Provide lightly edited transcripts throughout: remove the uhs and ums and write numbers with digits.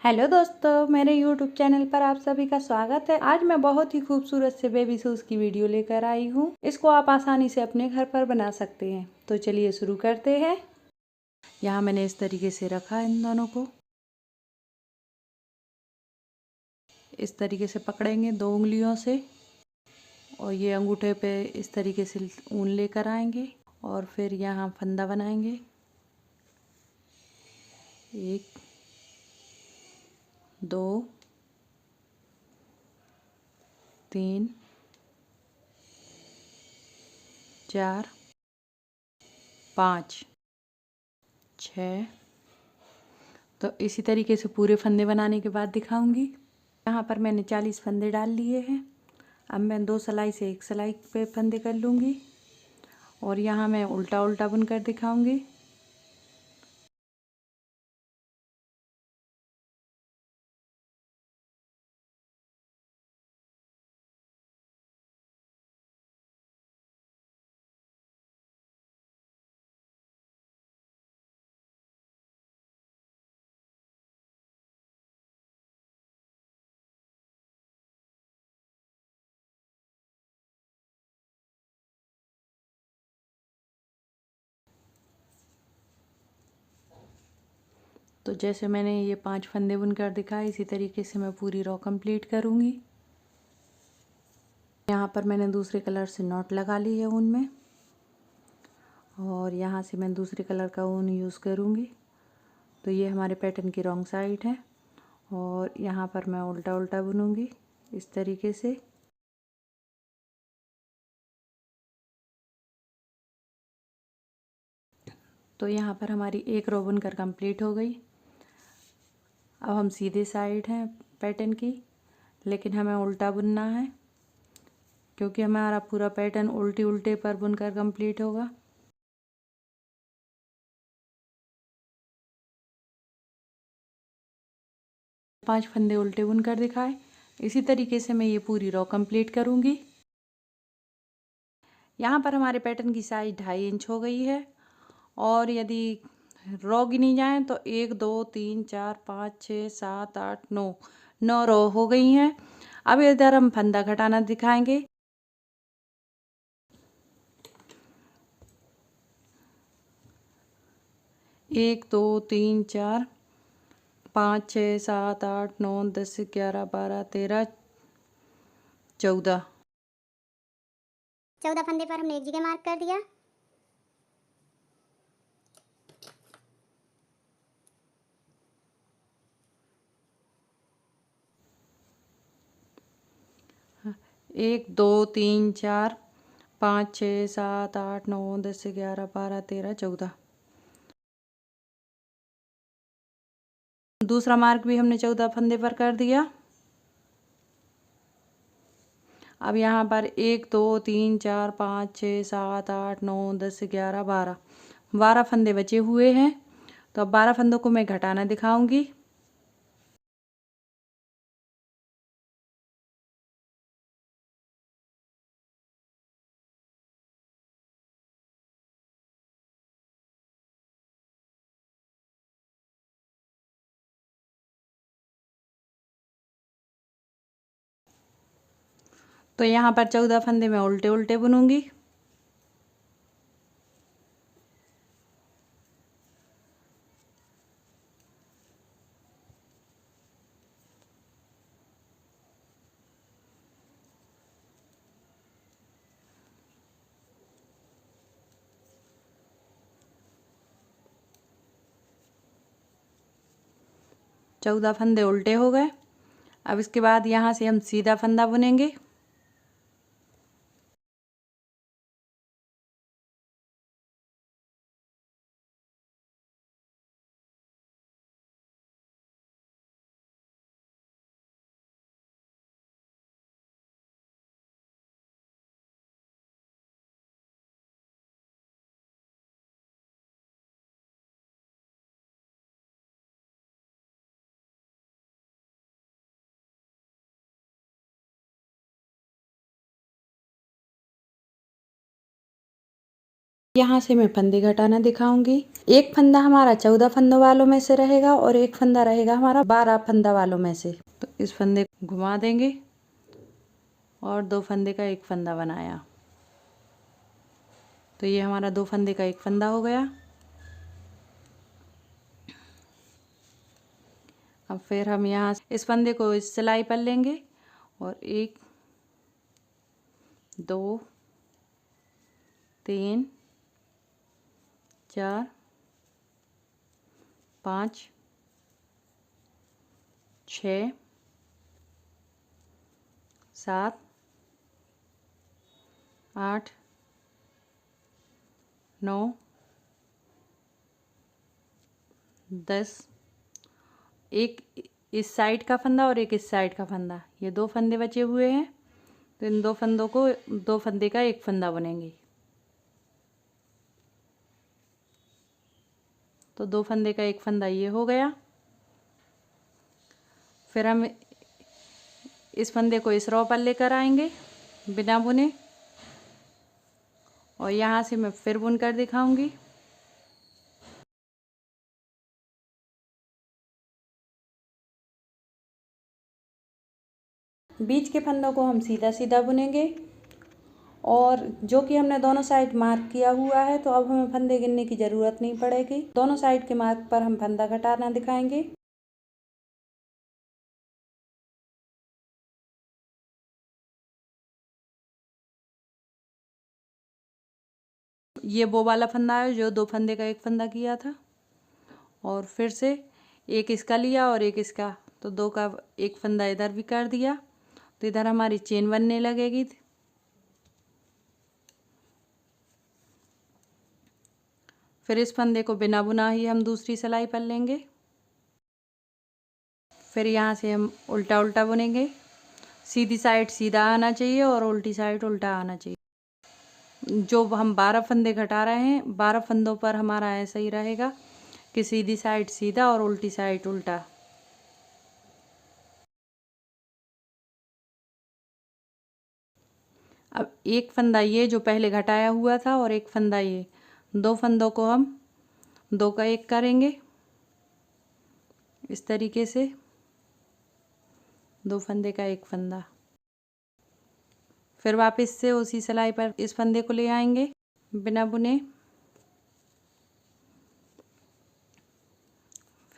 Hello दोस्तों, मेरे YouTube channel पर आप सभी का स्वागत है। आज मैं बहुत ही खूबसूरत से बेबी शूज़ की वीडियो लेकर आई हूँ। इसको आप आसानी से अपने घर पर बना सकते हैं। तो चलिए शुरू करते हैं। यहाँ मैंने इस तरीके से रखा इन दोनों को। इस तरीके से पकड़ेंगे 2 उंगलियों से और ये अंगूठे पे इस तरीके से ऊन लेकर आएंगे और फिर यहाँ फंदा बनाएंगे। 1 2 3 4 5 6। तो इसी तरीके से पूरे फंदे बनाने के बाद दिखाऊंगी। यहाँ पर मैंने 40 फंदे डाल लिए हैं। अब मैं 2 सिलाई से 1 सिलाई पे फंदे कर लूँगी और यहाँ मैं उल्टा उल्टा बुनकर दिखाऊंगी। तो जैसे मैंने ये 5 फंदे बुनकर दिखाए, इसी तरीके से मैं पूरी रो कंप्लीट करूँगी। यहाँ पर मैंने दूसरे कलर से नॉट लगा ली है ऊन में और यहाँ से मैं दूसरे कलर का ऊन यूज़ करूँगी। तो ये हमारे पैटर्न की रॉन्ग साइड है और यहाँ पर मैं उल्टा उल्टा बुनूँगी इस तरीके से। तो यहाँ पर हमारी एक रो बुनकर कंप्लीट हो गई। अब हम सीधे साइड हैं पैटर्न की, लेकिन हमें उल्टा बुनना है क्योंकि हमारा पूरा पैटर्न उल्टे उल्टे पर बुनकर कंप्लीट होगा। पांच फंदे उल्टे बुनकर दिखाए। इसी तरीके से मैं ये पूरी रो कंप्लीट करूँगी। यहाँ पर हमारे पैटर्न की साइज 2.5 इंच हो गई है और यदि रो गिनी जाए तो 1 2 3 4 5 6 7 8 9 रो हो गई हैं। अब इधर हम फंदा घटाना दिखाएंगे। 1 2 3 4 5 6 7 8 9 10 11 12 13 14 फंदे पर हमने एक जगह मार्क कर दिया। एक 2 3 4 5 6 7 8 9 10 11 12 13 14। दूसरा मार्क भी हमने 14 फंदे पर कर दिया। अब यहाँ पर 1 2 3 4 5 6 7 8 9 10 11 12 फंदे बचे हुए हैं। तो अब 12 फंदों को मैं घटाना दिखाऊंगी। तो यहाँ पर 14 फंदे मैं उल्टे उल्टे बुनूंगी। चौदह फंदे उल्टे हो गए। अब इसके बाद यहाँ से हम सीधा फंदा बुनेंगे। यहाँ से मैं फंदे घटाना दिखाऊंगी। एक फंदा हमारा 14 फंदों वालों में से रहेगा और एक फंदा रहेगा हमारा 12 फंदा वालों में से। तो इस फंदे को घुमा देंगे और 2 फंदे का एक फंदा बनाया। तो ये हमारा 2 फंदे का एक फंदा हो गया। अब फिर हम यहाँ इस फंदे को इस सिलाई पर लेंगे और 1 2 3 4 5 6 7 8 9 10, एक इस साइड का फंदा और एक इस साइड का फंदा, ये 2 फंदे बचे हुए हैं। तो इन 2 फंदों को 2 फंदे का एक फंदा बुनेंगे। तो 2 फंदे का एक फंदा ये हो गया। फिर हम इस फंदे को इस रॉ पर लेकर आएंगे बिना बुने और यहाँ से मैं फिर बुन कर दिखाऊंगी। बीच के फंदों को हम सीधा सीधा बुनेंगे और जो कि हमने दोनों साइड मार्क किया हुआ है, तो अब हमें फंदे गिनने की ज़रूरत नहीं पड़ेगी। दोनों साइड के मार्क पर हम फंदा घटाना दिखाएंगे। ये वो वाला फंदा है जो 2 फंदे का एक फंदा किया था और फिर से एक इसका लिया और एक इसका, तो 2 का एक फंदा इधर भी कर दिया। तो इधर हमारी चेन बनने लगेगी। फिर इस फंदे को बिना बुना ही हम दूसरी सिलाई पर लेंगे। फिर यहाँ से हम उल्टा उल्टा बुनेंगे। सीधी साइड सीधा आना चाहिए और उल्टी साइड उल्टा आना चाहिए। जो हम 12 फंदे घटा रहे हैं, 12 फंदों पर हमारा ऐसा ही रहेगा कि सीधी साइड सीधा और उल्टी साइड उल्टा। अब एक फंदा ये जो पहले घटाया हुआ था और एक फंदा ये, 2 फंदों को हम 2 का एक करेंगे इस तरीके से। 2 फंदे का एक फंदा। फिर वापस से उसी सिलाई पर इस फंदे को ले आएंगे बिना बुने।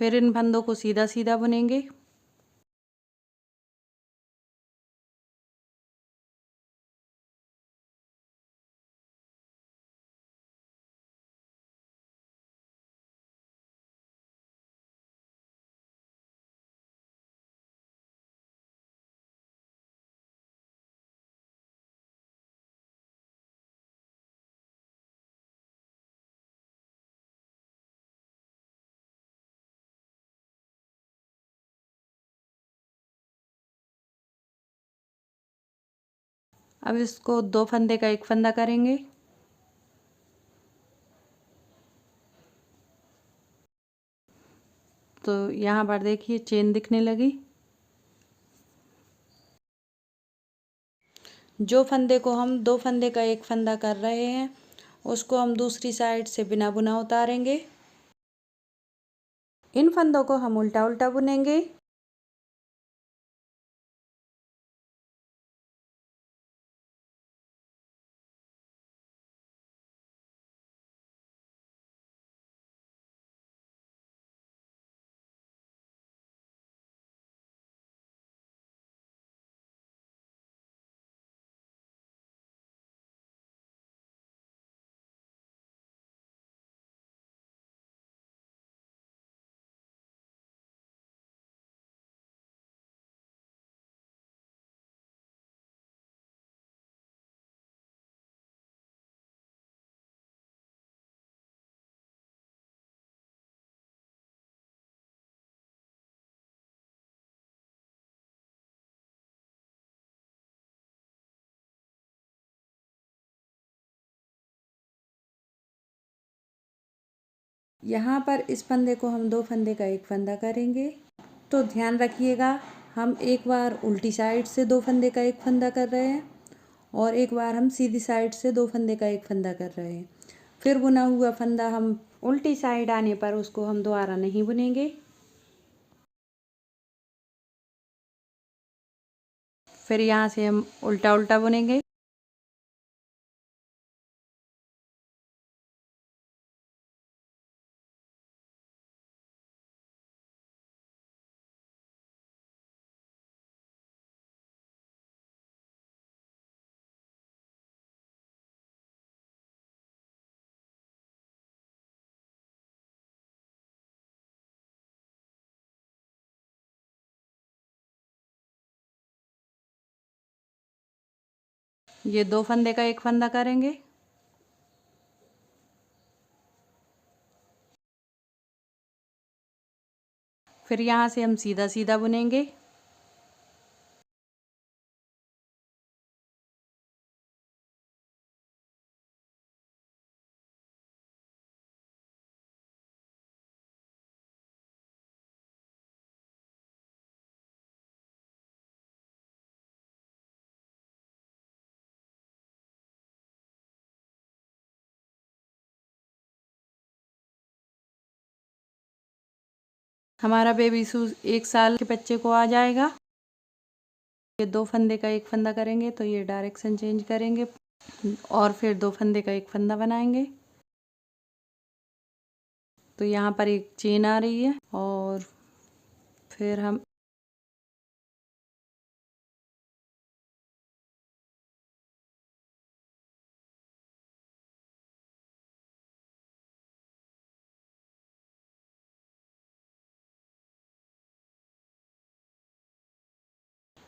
फिर इन फंदों को सीधा सीधा बुनेंगे। अब इसको 2 फंदे का एक फंदा करेंगे। तो यहाँ पर देखिए चेन दिखने लगी। जो फंदे को हम 2 फंदे का एक फंदा कर रहे हैं, उसको हम दूसरी साइड से बिना बुना उतारेंगे। इन फंदों को हम उल्टा उल्टा बुनेंगे। यहाँ पर इस फंदे को हम 2 फंदे का एक फंदा करेंगे। तो ध्यान रखिएगा, हम एक बार उल्टी साइड से 2 फंदे का एक फंदा कर रहे हैं और एक बार हम सीधी साइड से 2 फंदे का एक फंदा कर रहे हैं। फिर बुना हुआ फंदा हम उल्टी साइड आने पर उसको हम दोबारा नहीं बुनेंगे। फिर यहाँ से हम उल्टा उल्टा बुनेंगे। ये 2 फंदे का एक फंदा करेंगे। फिर यहाँ से हम सीधा सीधा बुनेंगे। हमारा बेबी शूज 1 साल के बच्चे को आ जाएगा। ये 2 फंदे का एक फंदा करेंगे तो ये डायरेक्शन चेंज करेंगे और फिर 2 फंदे का एक फंदा बनाएंगे। तो यहाँ पर एक चेन आ रही है और फिर हम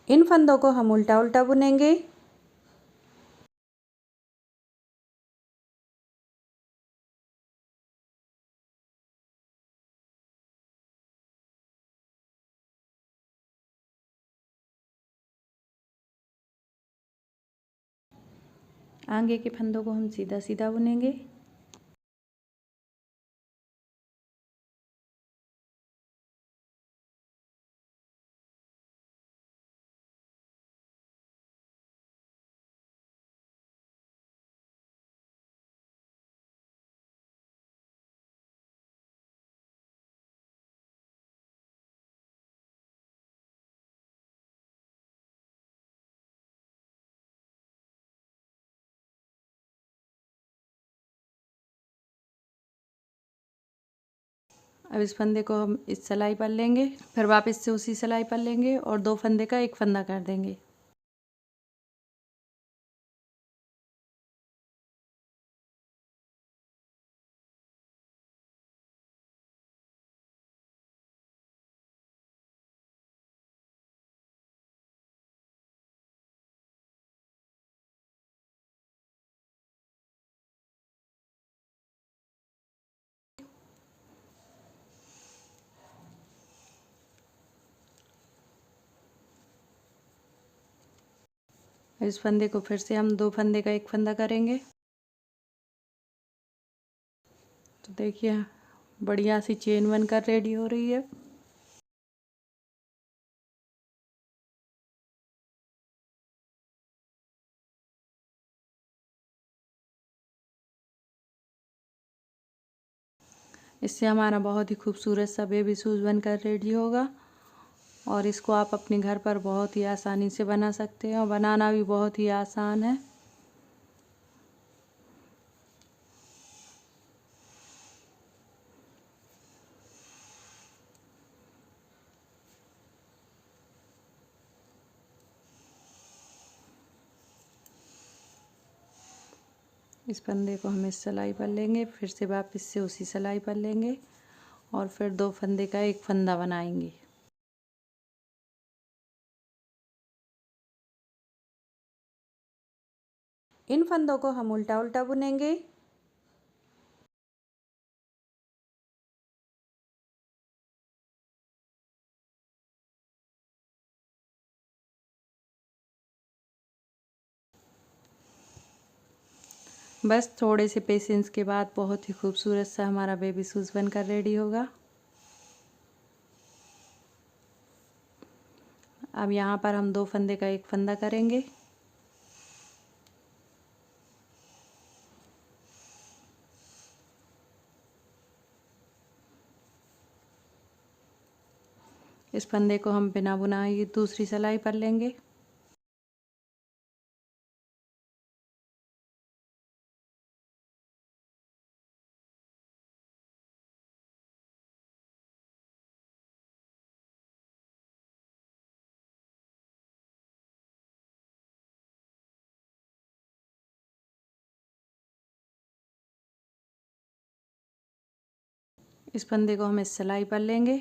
इन फंदों को हम उल्टा उल्टा बुनेंगे। आगे के फंदों को हम सीधा सीधा बुनेंगे। अब इस फंदे को हम इस सिलाई पर लेंगे, फिर वापस से उसी सिलाई पर लेंगे और 2 फंदे का एक फंदा कर देंगे। इस फंदे को फिर से हम 2 फंदे का एक फंदा करेंगे। तो देखिए बढ़िया सी चेन बनकर रेडी हो रही है। इससे हमारा बहुत ही खूबसूरत सा बेबी शूज़ बनकर रेडी होगा और इसको आप अपने घर पर बहुत ही आसानी से बना सकते हैं और बनाना भी बहुत ही आसान है। इस फंदे को हम इस सिलाई पर लेंगे, फिर से वापस से उसी सिलाई पर लेंगे और फिर 2 फंदे का एक फंदा बनाएंगे। इन फंदों को हम उल्टा उल्टा बुनेंगे। बस थोड़े से पेशेंस के बाद बहुत ही खूबसूरत सा हमारा बेबी शूज़ बनकर रेडी होगा। अब यहाँ पर हम 2 फंदे का एक फंदा करेंगे। इस फंदे को हम बिना बुनाई दूसरी सिलाई पर लेंगे। इस फंदे को हम इस सिलाई पर लेंगे,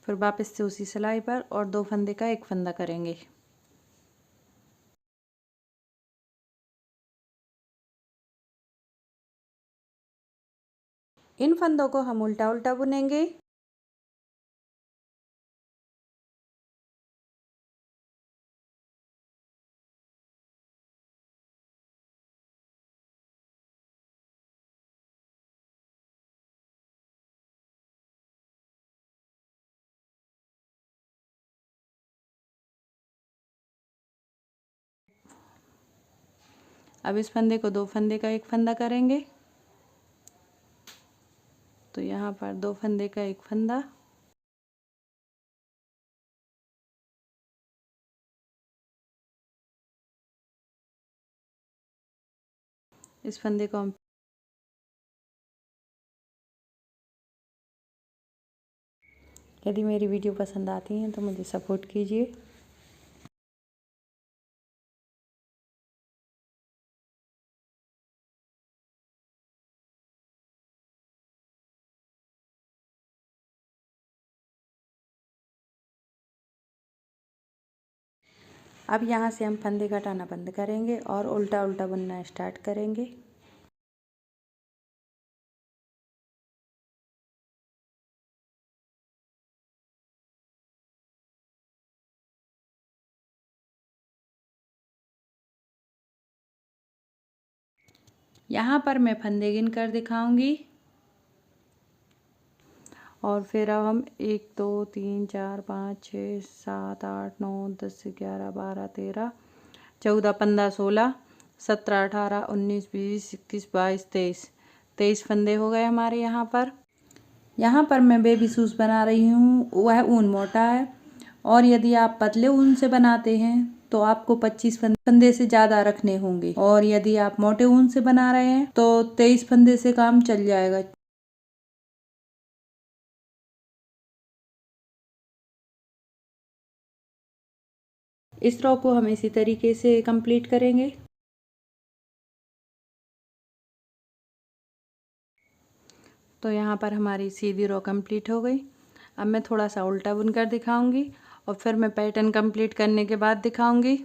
फिर वापस से उसी सिलाई पर और 2 फंदे का एक फंदा करेंगे। इन फंदों को हम उल्टा उल्टा बुनेंगे। अब इस फंदे को 2 फंदे का एक फंदा करेंगे। तो यहाँ पर 2 फंदे का एक फंदा, इस फंदे को हम यदि मेरी वीडियो पसंद आती है तो मुझे सपोर्ट कीजिए। अब यहाँ से हम फंदे घटाना बंद करेंगे और उल्टा उल्टा बुनना स्टार्ट करेंगे। यहाँ पर मैं फंदे गिन कर दिखाऊंगी और फिर अब हम 1 2 3 4 5 6 7 8 9 10 11 12 13 14 15 16 17 18 19 20 21 22 23 23 फंदे हो गए हमारे यहाँ पर। यहाँ पर मैं बेबी शूज़ बना रही हूँ, वह ऊन मोटा है और यदि आप पतले ऊन से बनाते हैं तो आपको 25 फंदे से ज़्यादा रखने होंगे और यदि आप मोटे ऊन से बना रहे हैं तो 23 फंदे से काम चल जाएगा। इस रो को हम इसी तरीके से कंप्लीट करेंगे। तो यहाँ पर हमारी सीधी रो कंप्लीट हो गई। अब मैं थोड़ा सा उल्टा बुनकर दिखाऊंगी और फिर मैं पैटर्न कंप्लीट करने के बाद दिखाऊंगी।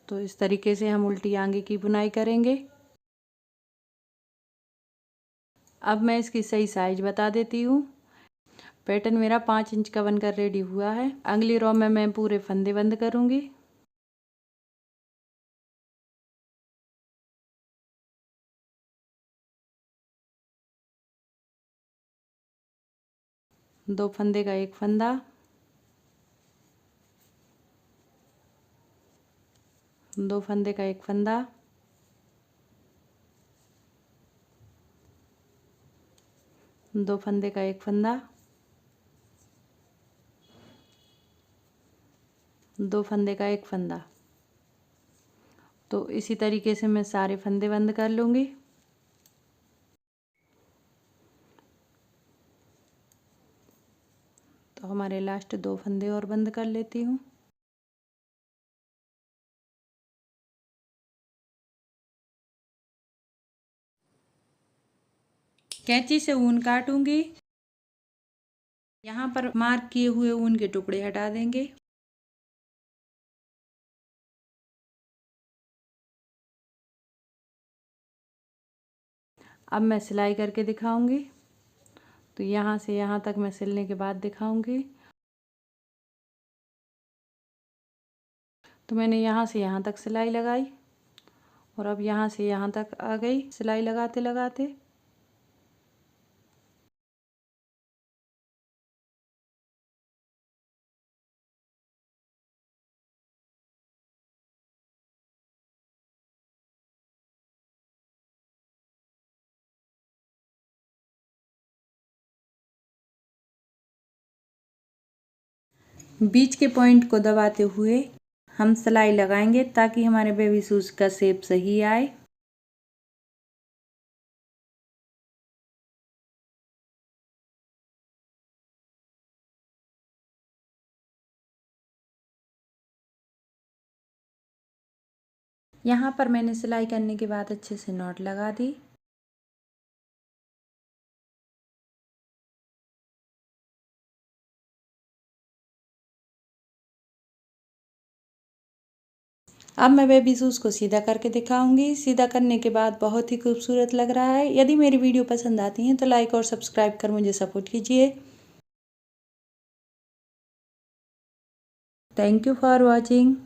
तो इस तरीके से हम उल्टी आगे की बुनाई करेंगे। अब मैं इसकी सही साइज बता देती हूँ। पैटर्न मेरा 5 इंच का बनकर रेडी हुआ है। अगली रो में मैं पूरे फंदे बंद करूँगी। दो फंदे का एक फंदा, दो फंदे का एक फंदा, दो फंदे का एक फंदा, दो फंदे का एक फंदा। तो इसी तरीके से मैं सारे फंदे बंद कर लूँगी। तो हमारे लास्ट 2 फंदे और बंद कर लेती हूँ। कैंची से ऊन काटूंगी। यहाँ पर मार्क किए हुए ऊन के टुकड़े हटा देंगे। अब मैं सिलाई करके दिखाऊंगी। तो यहाँ से यहाँ तक मैं सिलने के बाद दिखाऊंगी। तो मैंने यहाँ से यहाँ तक सिलाई लगाई और अब यहाँ से यहाँ तक आ गई सिलाई लगाते लगाते। बीच के पॉइंट को दबाते हुए हम सिलाई लगाएंगे ताकि हमारे बेबी शूज का शेप सही आए। यहाँ पर मैंने सिलाई करने के बाद अच्छे से नॉट लगा दी। अब मैं बेबी शूज़ को सीधा करके दिखाऊंगी। सीधा करने के बाद बहुत ही खूबसूरत लग रहा है। यदि मेरी वीडियो पसंद आती है तो लाइक और सब्सक्राइब कर मुझे सपोर्ट कीजिए। Thank you for watching.